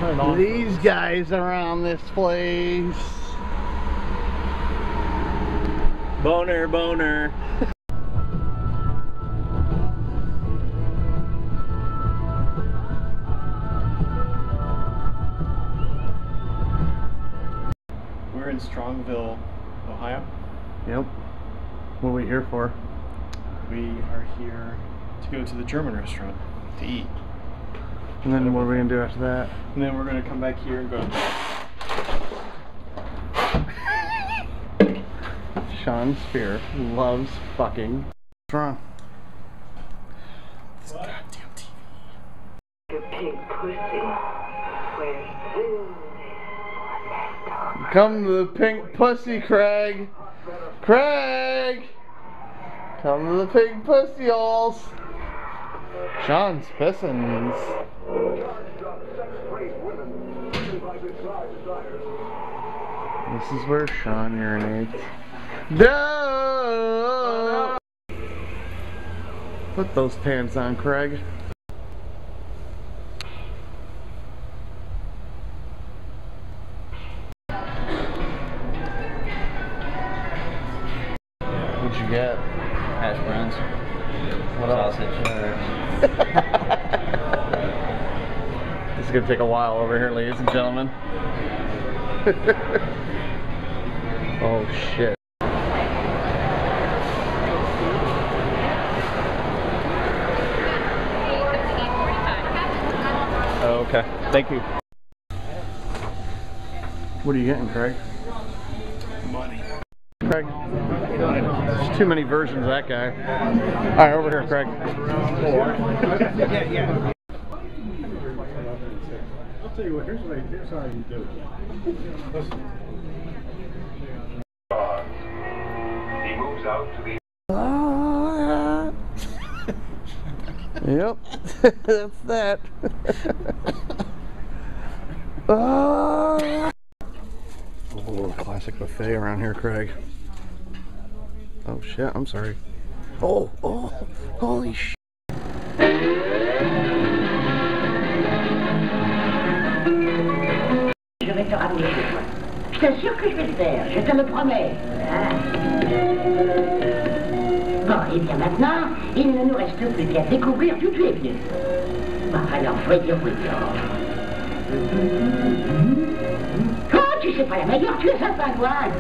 turn it on. These guys around this place. Boner, boner. We're in Strongsville, Ohio. Yep. What are we here for? We are here to go to the German restaurant to eat. And then what are we going to do after that? And then we're going to come back here and go to bed. Sean Spear loves fucking. What's wrong? This goddamn TV. The pink pussy. Where's Come to the pink pussy, Craig. Craig! Come to the pink pussy holes. Sean's pissing. This is where Sean urinates. No! Put those pants on, Craig. What'd you get? Hash browns. What else? Sausage. This is gonna take a while over here, ladies and gentlemen. Oh shit. Oh, okay. Thank you. What are you getting, Craig? Money. Craig? There's too many versions of that guy. Alright, over here, Craig. Yeah. I'll tell you what, here's how you do it. Listen. He moves out to the Yep, that's that. Oh, classic buffet around here, Craig. Oh shit, I'm sorry. Oh, holy shit. Je vais te ramener chez toi. Je t'assure que je vais le faire, je te le promets. Hein? Bon, et bien maintenant, il ne nous reste plus qu'à découvrir d'où tu es venu. Bon, alors, voyons. Oh, tu sais pas la meilleure, tu es un pingouin.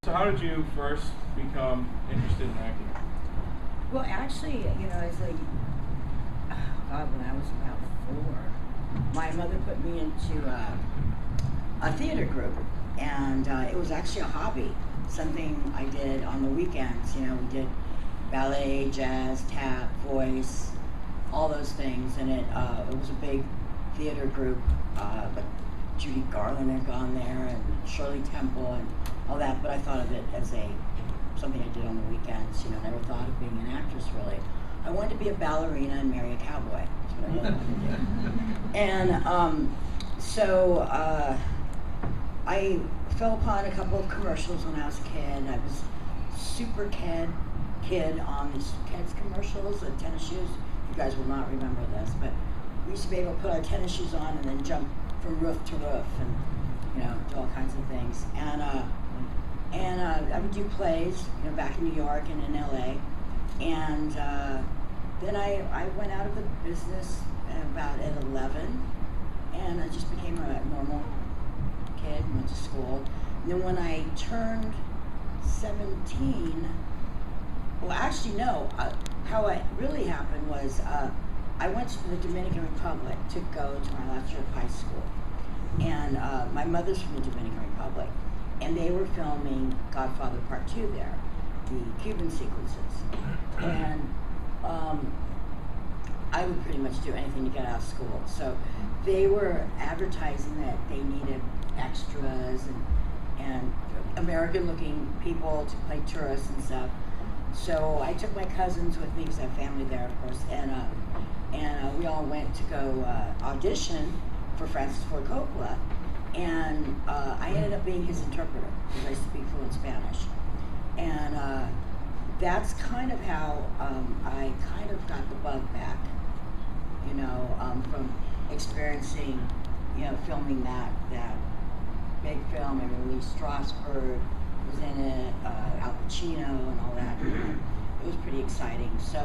So how did you first become interested in acting? Well, actually, you know, as a when I was about 4, my mother put me into a theater group, and it was actually a hobby, something I did on the weekends. You know, we did ballet, jazz, tap, voice, all those things, and it was a big theater group. But Judy Garland had gone there, and Shirley Temple, and all that. But I thought of it as something I did on the weekends. You know, never thought of being an actress really. I wanted to be a ballerina and marry a cowboy. That's what I wanted to do. And so I fell upon a couple of commercials when I was a kid. I was super kid on these kids commercials and tennis shoes. You guys will not remember this, but we used to be able to put our tennis shoes on and then jump from roof to roof and, you know, do all kinds of things. And I would do plays, you know, back in New York and in LA. And then I went out of the business about at 11, and I just became a normal kid, went to school. And then when I turned 17, well, actually, no, how it really happened was I went to the Dominican Republic to go to my last year of high school. And my mother's from the Dominican Republic, and they were filming Godfather Part 2 there, the Cuban sequences. And I would pretty much do anything to get out of school. So they were advertising that they needed extras and American-looking people to play tourists and stuff. So I took my cousins with me because I have family there, of course, and we all went to go audition for Francis Ford Coppola, and I ended up being his interpreter because I speak fluent Spanish, and that's kind of how I kind of got the bug back, you know, from experiencing, you know, filming that big film. I mean, Lee Strasberg was in it, Al Pacino and all that. It was pretty exciting. So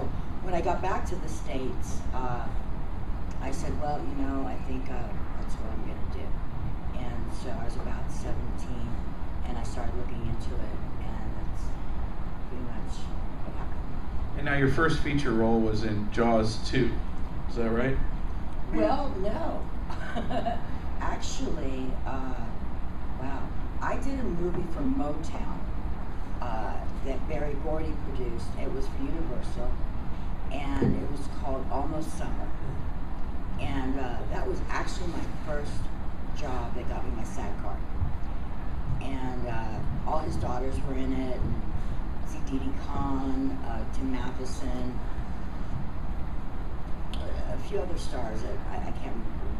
when I got back to the States, I said, well, you know, I think that's what I'm going to do. And so I was about 17, and I started looking into it, and that's pretty much what happened. And now your first feature role was in Jaws 2. Is that right? Well, no. Actually, wow. I did a movie for Motown that Barry Gordy produced. It was for Universal, and it was called Almost Summer. And that was actually my first job that got me my SAG card. And all his daughters were in it, and Didi Khan, Tim Matheson, a few other stars that I can't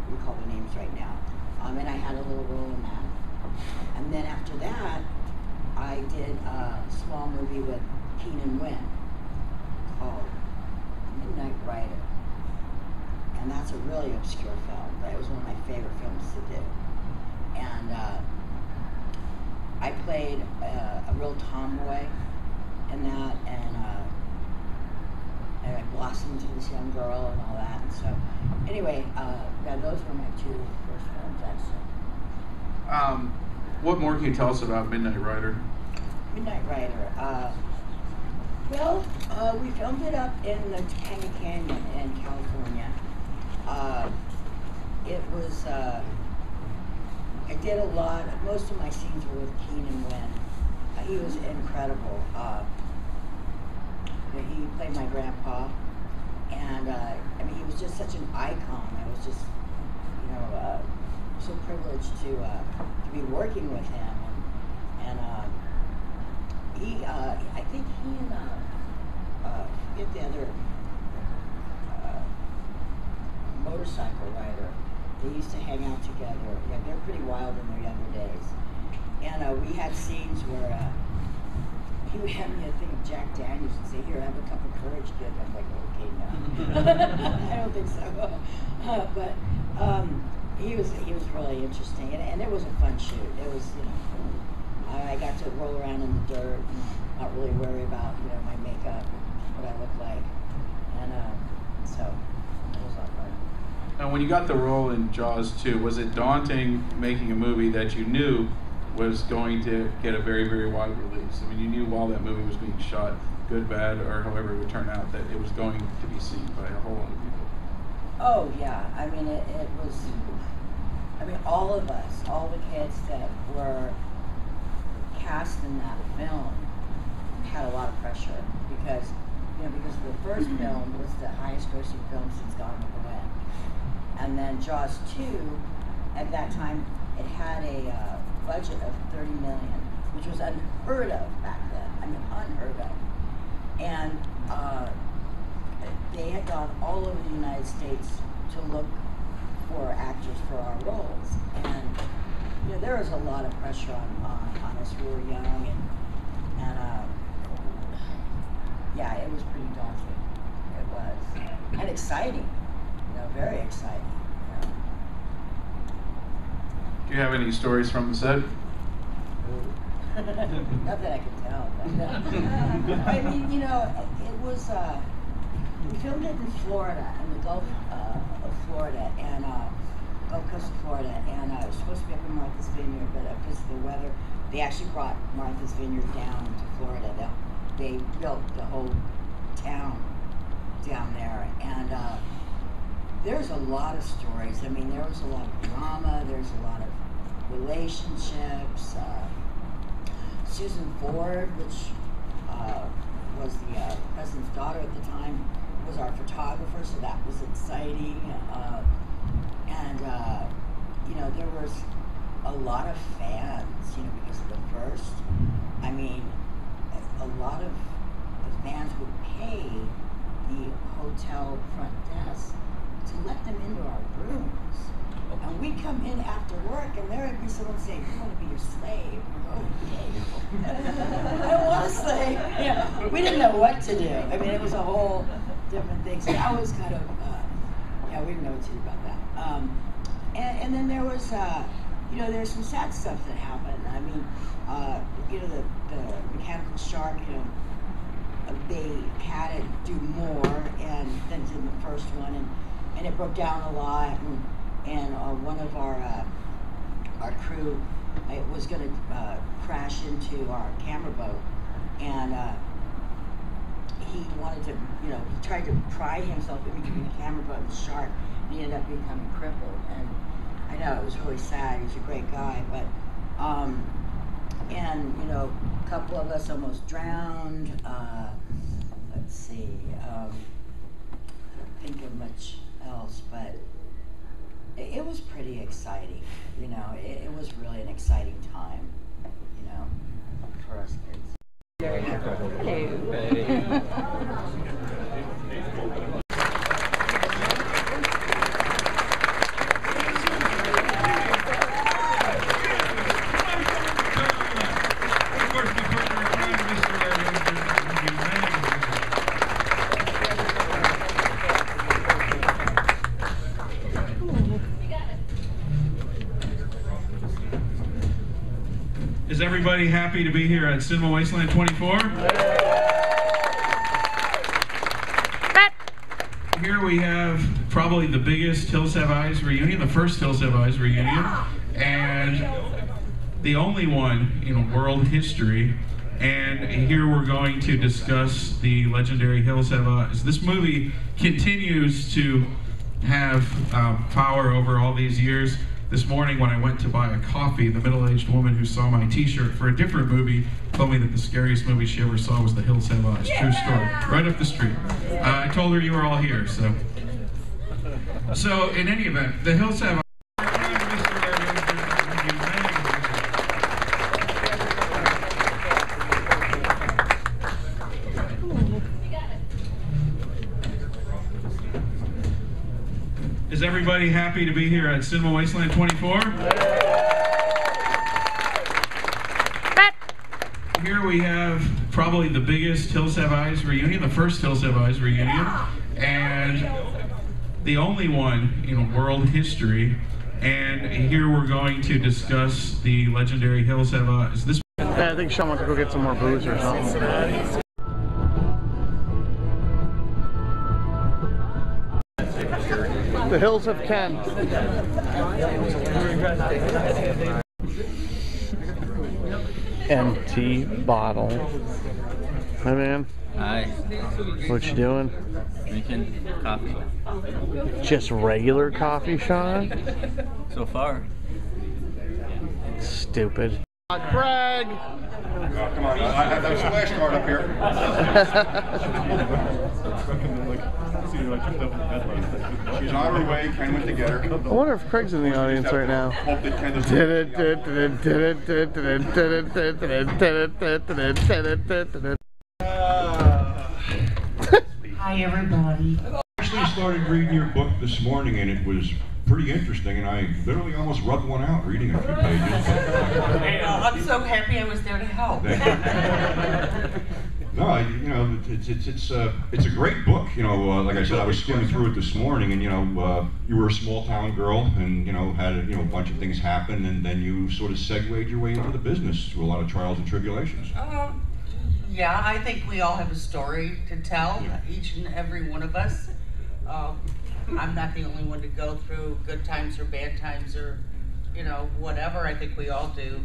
recall the names right now. And I had a little role in that. And then after that, I did a small movie with Keenan Wynn called Midnight Rider. And that's a really obscure film, but it was one of my favorite films to do. And I played a real tomboy in that, and I blossomed into this young girl and all that. And so, anyway, yeah, those were my two first films, actually. What more can you tell us about Midnight Rider? Midnight Rider. Well, we filmed it up in the Topanga Canyon in California. It was, I did a lot, most of my scenes were with Keenan Wynn. He was incredible. He played my grandpa, and I mean, he was just such an icon. I was just, you know, so privileged to be working with him, and he, I think he and forget the other motorcycle rider. They used to hang out together. Yeah, they're pretty wild in their younger days, and we had scenes where he would hand me a thing of Jack Daniels and say, "Here, have a cup of courage, kid." I'm like, "Okay, no." I don't think so. But he was really interesting, and it was a fun shoot. It was, you know, I got to roll around in the dirt and not really worry about, you know, my makeup, what I look like, and so it was a lot of fun. Now, when you got the role in Jaws 2, was it daunting making a movie that you knew was going to get a very, very wide release? I mean, you knew while that movie was being shot, good, bad, or however it would turn out, that it was going to be seen by a whole lot of people. Oh, yeah. I mean, it was, I mean, all of us, all the kids that were cast in that film had a lot of pressure because, you know, because the first film was the highest grossing film since Gone with the Wind. And then Jaws 2, at that time, it had a budget of $30 million, which was unheard of back then. I mean, unheard of. And they had gone all over the United States to look for actors for our roles. And, you know, there was a lot of pressure on us. We were young, and yeah, it was pretty daunting. It was. And exciting, you know, very exciting. You know. Do you have any stories from the set? Not that I can tell. But, I mean, you know, it was, we filmed it in Florida, in the Gulf of Florida, and Gulf Coast of Florida, and it was supposed to be up in Martha's Vineyard, but because of the weather, they actually brought Martha's Vineyard down to Florida. They built the whole town down there, and there's a lot of stories. I mean, there was a lot of drama, there's a lot of relationships. Susan Ford, which was the president's daughter at the time, was our photographer, so that was exciting. And you know, there was a lot of fans, you know, because of the first. I mean, a lot of vans would pay the hotel front desk to let them into our rooms. And we come in after work, and there would be someone saying, "You want to be your slave?" Oh, okay. I don't want a slave. Yeah, we didn't know what to do. I mean, it was a whole different thing. So that was kind of, yeah, we didn't know what to do about that. And then there was, you know, there's some sad stuff that happened. I mean, you know, the mechanical shark, you know, they had it do more and than in the first one, and it broke down a lot. And one of our crew, it was going to crash into our camera boat, and he wanted to, you know, he tried to pry himself in between the camera boat and the shark, and he ended up becoming crippled. And I know it was really sad. He's a great guy, but and you know, a couple of us almost drowned. Let's see, I don't think of much else, but it was pretty exciting. You know, it was really an exciting time, you know, for us kids. Is everybody happy to be here at Cinema Wasteland 24? Here we have probably the biggest Hills Have Eyes reunion, the first Hills Have Eyes reunion, and the only one in world history. And here we're going to discuss the legendary Hills Have Eyes. This movie continues to have power over all these years. This morning when I went to buy a coffee, the middle-aged woman who saw my t-shirt for a different movie told me that the scariest movie she ever saw was The Hills Have Eyes. True story. Right up the street. I told her you were all here, so. So in any event, The Hills Have Eyes. Is everybody happy to be here at Cinema Wasteland 24? Here we have probably the biggest Hills Have Eyes reunion, the first Hills Have Eyes reunion, and the only one in world history. And here we're going to discuss the legendary Hills Have Eyes. I think Sean wants to go get some more booze or something. The Hills of Ken. Empty bottle. Hi, man. Hi. What you doing? Drinking coffee. Just regular coffee, Sean? So far. Stupid. Craig! Come on, I have that splash card up here. She's on her way. Ken went to get her. I wonder if Craig's in the audience right now. Hope that Ken is. Hi, everybody. I actually started reading your book this morning, and it was pretty interesting, and I literally almost rubbed one out reading a few pages. I'm so happy I was there to help. No, you know, it's a great book. You know, like I said, I was skimming through it this morning, and you know, you were a small town girl, and you know, had a bunch of things happen, and then you sort of segued your way into the business through a lot of trials and tribulations. Yeah, I think we all have a story to tell, each and every one of us. I'm not the only one to go through good times or bad times or, you know, whatever. I think we all do.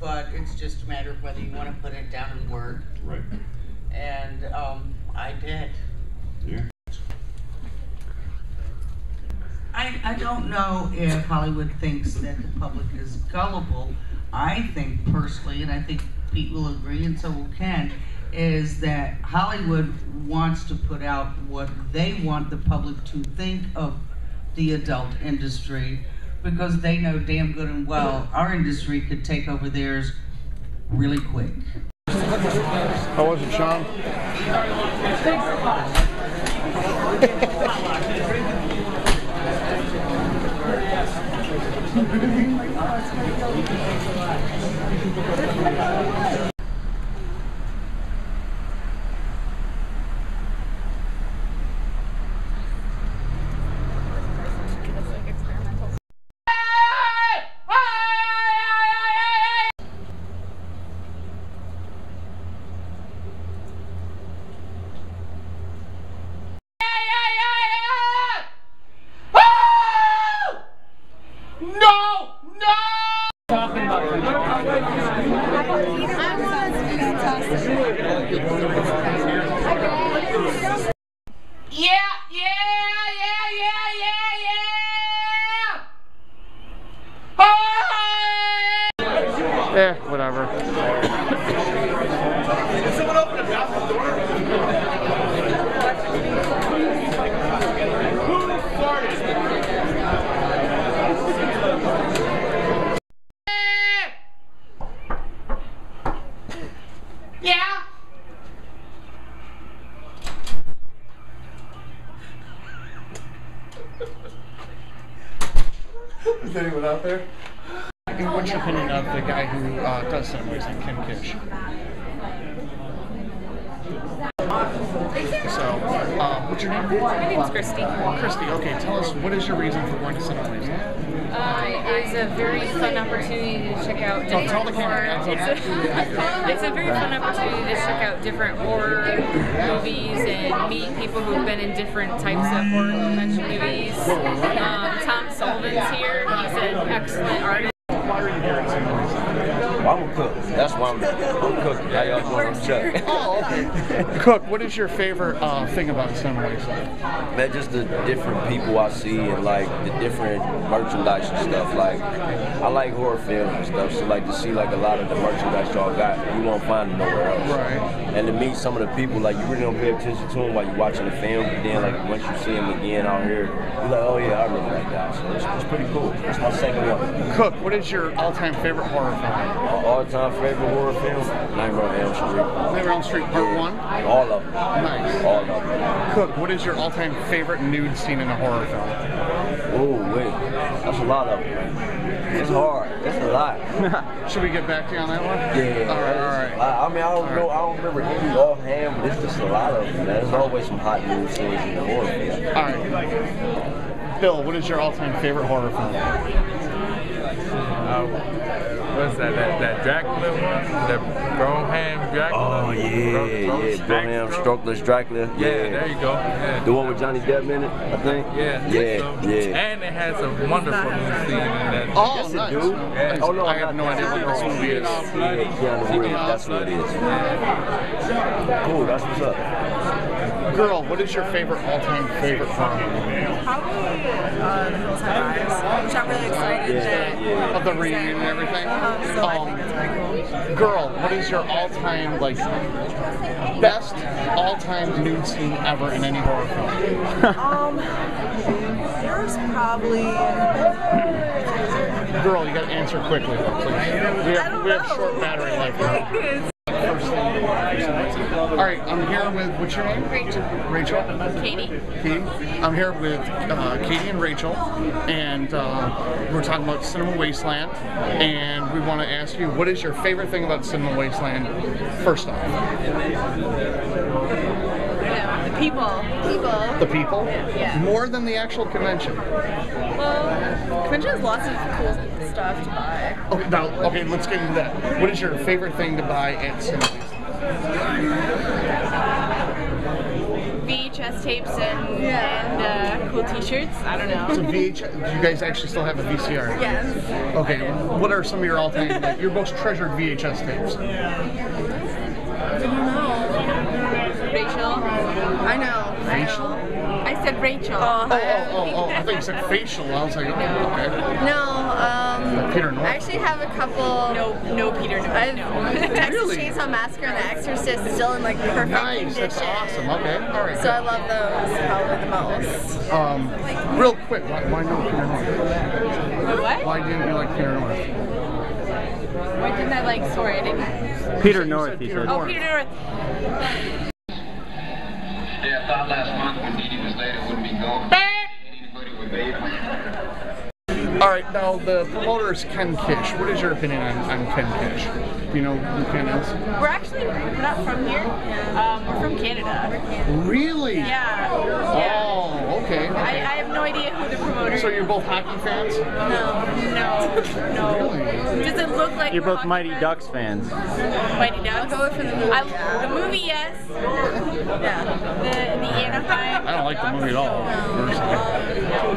But it's just a matter of whether you want to put it down in word. Right. And I did. Yeah. I don't know if Hollywood thinks that the public is gullible. I think personally, and I think Pete will agree, and so will Ken, is that Hollywood wants to put out what they want the public to think of the adult industry, because they know damn good and well our industry could take over theirs really quick. How was it, Sean? Whatever. Someone open the bathroom door. Who farted? Yeah. Is anyone out there? And what's your opinion of the guy who does Cinema Wasteland, Kim Kish? So, what's your name? My name's Christy. Christy, okay, tell us, what is your reason for going to Cinema Wasteland? It is a very fun opportunity to check out different It's a very fun opportunity to check out different horror movies and meet people who've been in different types of horror convention movies. Tom Sullivan's here. He's an excellent artist. Why are you here at Cinema Wasteland? Well, I'm a cook. That's why I'm cooking. How y'all doing? I'm Chuck. Oh, okay. Cook, what is your favorite thing about Cinema Wasteland? Man, just the different people I see and like the different merchandise and stuff. Like, I like horror films and stuff, so like to see like a lot of the merchandise y'all got, you won't find it nowhere else. Right. And to meet some of the people, like you really don't pay attention to them while you're watching the film, but then like once you see them again out here, you're like, oh yeah, I remember that guy. So it's pretty cool. That's my second one. Cook, what is your all-time favorite horror film? All-time favorite horror film? Nightmare on Elm Street. Nightmare on Elm Street Part 1? All of them. Nice. All of them. Cook, what is your all-time favorite nude scene in a horror film? Oh, wait. That's a lot of them. It's hard. It's a lot. Should we get back to you on that one? Yeah. All right. I mean, I don't know. I don't remember any offhand, but it's just a lot of them, man. There's always some hot nude scenes in the horror film. All right. Bill, what is your all-time favorite horror film? What's that? That Dracula one? The Broham Dracula? Oh, yeah. Broham, Strokeless Dracula. Yeah, there you go. Yeah. The one with Johnny Depp in it, I think? Yeah. And it has a wonderful new scene in that. Oh, yes, nice. it do? Yeah. Oh, no, I have no idea what this movie is. Keanu Reeves, that's what it is. Cool, that's what's up. Girl, what is your favorite all-time favorite horror movie? Probably The Hills Have Eyes, which I'm really excited that Of the reunion and everything? so I think that's pretty cool. Girl, what is your all-time, like, best all-time nude scene ever in any horror film? There's probably... Girl, you gotta answer quickly, though, please. We have short battery life now. Alright, I'm here with, what's your name? Rachel. Rachel? Katie. Katie? I'm here with Katie and Rachel, and we're talking about Cinema Wasteland, and we want to ask you, what is your favorite thing about Cinema Wasteland, first off? The people. The people? Yeah. More than the actual convention? Well, convention has lots of cool stuff to buy. Okay, let's get into that. What is your favorite thing to buy at Cinema Wasteland? VHS tapes and cool t-shirts. I don't know. So VHS, do you guys actually still have a VCR? Yes. Okay, what are some of your all-time, like, your most treasured VHS tapes? I don't know. Rachel. I know. Rachel? I said Rachel. Oh, I thought you said facial. I was like, oh, okay. No, Peter North. I actually have a couple. No Peter North. I have Texas Chainsaw Massacre and The Exorcist still in like perfect condition. That's awesome. Okay, all right. So I love those probably the most. Real quick, why no Peter North? What? Why didn't you like Peter North? Why didn't I like? Sorry, I didn't. Peter North, he said. Oh, Peter North. out last month when Dee Dee was late, it wouldn't be gone. Anybody would bathe. Alright, now the promoter is Ken Kish. What is your opinion on Ken Kish? Do you know who Ken is? We're not from here. We're from Canada. Really? Yeah. Oh, okay. I have no idea who the promoter is. So you're both hockey fans? No. Really? Does it look like You're both Mighty Ducks fans. Mighty Ducks? I'll go for the movie. The movie, yes. Yeah. The Anaheim. I don't like the movie at all.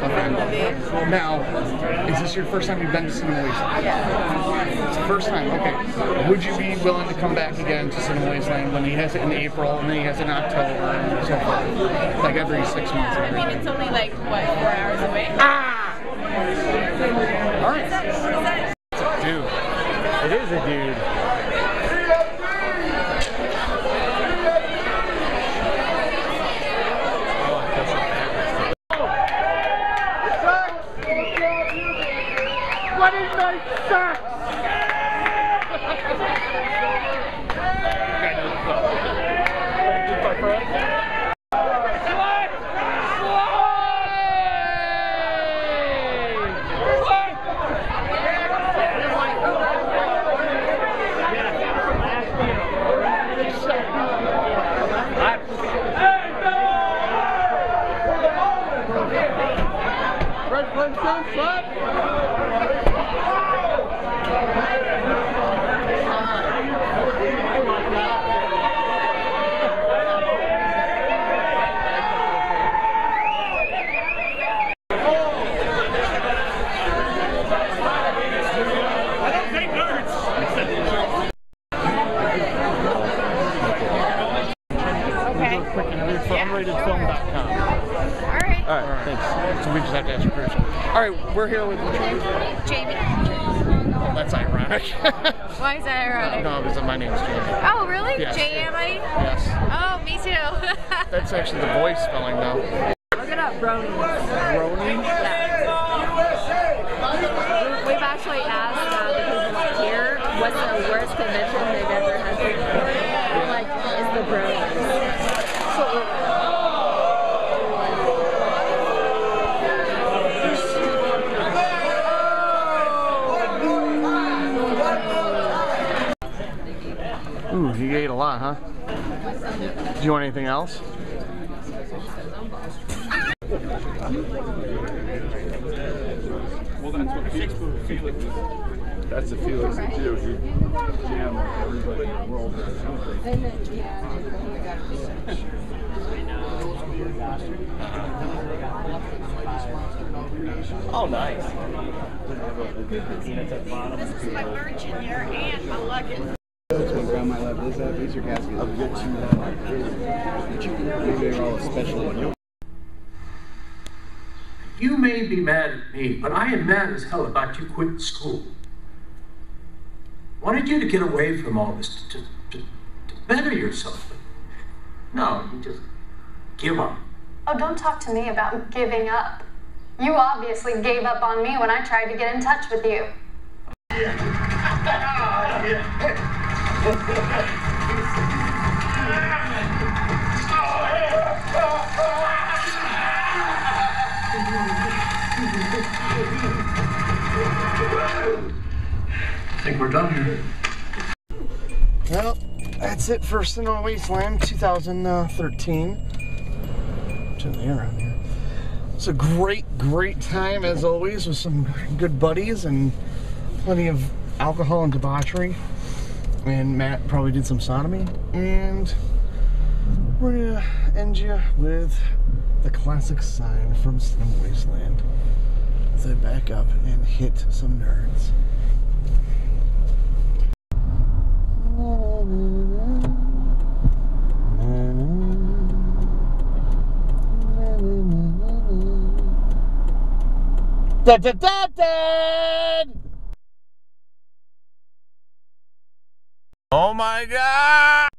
Okay. Now, is this your first time you've been to Cinema Wasteland? Yeah. It's the first time, okay. Would you be willing to come back again to Cinema Wasteland when he has it in April and then he has it in October and so forth? Like every 6 months? I mean, it's only like, what, 4 hours away? Ah! Alright. Dude. It is a dude. What is my sucks? Unratedfilm.com. Alright, thanks. So we just have to ask your permission. Alright, we're here with Jamie. Oh, that's ironic. Why is that ironic? No, because my name's Jamie. Oh, really? Yes. J-A-M-I? Yes. Oh, me too. That's actually the boy spelling, though. Look it up, Brony. Brony? Yeah. We've actually asked the people here what's the worst convention they've ever had before. We're like, it's the Bronies. Ooh, you ate a lot, huh? Do you want anything else? Well, that's what Felix was. That's the Felix that do. He jammed everybody in the world. Oh, nice. This is my virgin here and my luggage. That's what Grandma left this at. These are caskets. I'll get you maybe they're all special. You may be mad at me, but I am mad as hell about you quitting school. I wanted you to get away from all this, to better yourself. No, you just give up. Oh, don't talk to me about giving up. You obviously gave up on me when I tried to get in touch with you. I think we're done here. Well, that's it for Cinema Wasteland 2013. Turn the air on here. It's a great time as always with some good buddies and plenty of alcohol and debauchery. And Matt probably did some sodomy. And we're gonna end you with the classic sign from Cinema Wasteland. As I back up and hit some nerds. Da da da da! Oh my God!